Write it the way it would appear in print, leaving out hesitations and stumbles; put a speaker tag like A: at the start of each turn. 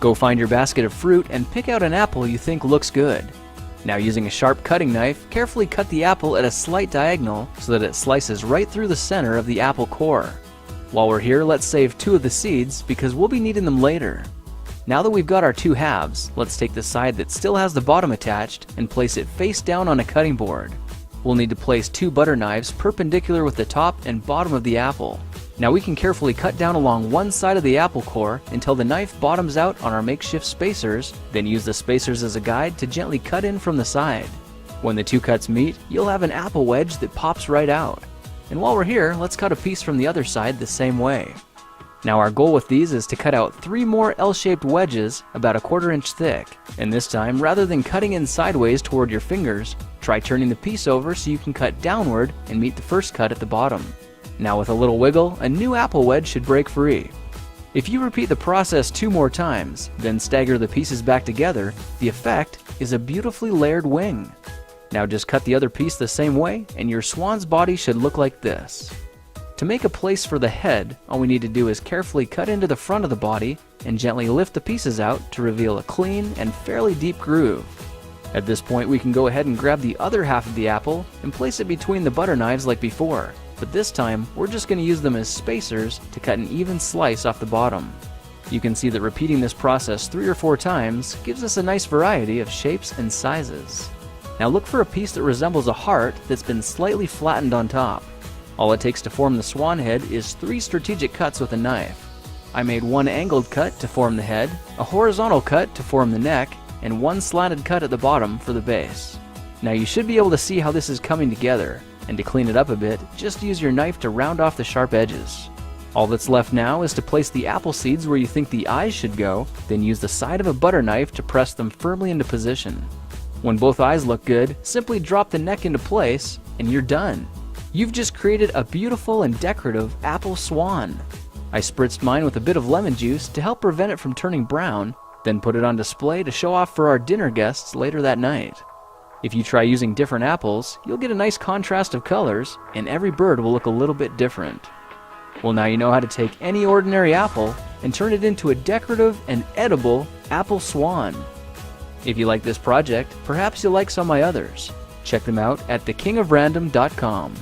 A: Go find your basket of fruit and pick out an apple you think looks good. Now, using a sharp cutting knife, carefully cut the apple at a slight diagonal so that it slices right through the center of the apple core. While we're here, let's save 2 of the seeds because we'll be needing them later. Now that we've got our 2 halves, let's take the side that still has the bottom attached and place it face down on a cutting board. We'll need to place 2 butter knives perpendicular with the top and bottom of the apple. Now we can carefully cut down along one side of the apple core until the knife bottoms out on our makeshift spacers, then use the spacers as a guide to gently cut in from the side. When the 2 cuts meet, you'll have an apple wedge that pops right out. And while we're here, let's cut a piece from the other side the same way. Now our goal with these is to cut out 3 more L-shaped wedges about a 1/4 inch thick. And this time, rather than cutting in sideways toward your fingers, try turning the piece over so you can cut downward and meet the first cut at the bottom. Now with a little wiggle, a new apple wedge should break free. If you repeat the process 2 more times, then stagger the pieces back together, the effect is a beautifully layered wing. Now just cut the other piece the same way and your swan's body should look like this. To make a place for the head, all we need to do is carefully cut into the front of the body and gently lift the pieces out to reveal a clean and fairly deep groove. At this point, we can go ahead and grab the other half of the apple and place it between the butter knives like before, but this time we're just going to use them as spacers to cut an even slice off the bottom. You can see that repeating this process 3 or 4 times gives us a nice variety of shapes and sizes. Now look for a piece that resembles a heart that's been slightly flattened on top. All it takes to form the swan head is 3 strategic cuts with a knife. I made 1 angled cut to form the head, a horizontal cut to form the neck, and 1 slanted cut at the bottom for the base. Now you should be able to see how this is coming together, and to clean it up a bit, just use your knife to round off the sharp edges. All that's left now is to place the apple seeds where you think the eyes should go, then use the side of a butter knife to press them firmly into position. When both eyes look good, simply drop the neck into place, and you're done. You've just created a beautiful and decorative apple swan. I spritzed mine with a bit of lemon juice to help prevent it from turning brown, then put it on display to show off for our dinner guests later that night. If you try using different apples, you'll get a nice contrast of colors, and every bird will look a little bit different. Well, now you know how to take any ordinary apple and turn it into a decorative and edible apple swan. If you like this project, perhaps you'll like some of my others. Check them out at thekingofrandom.com.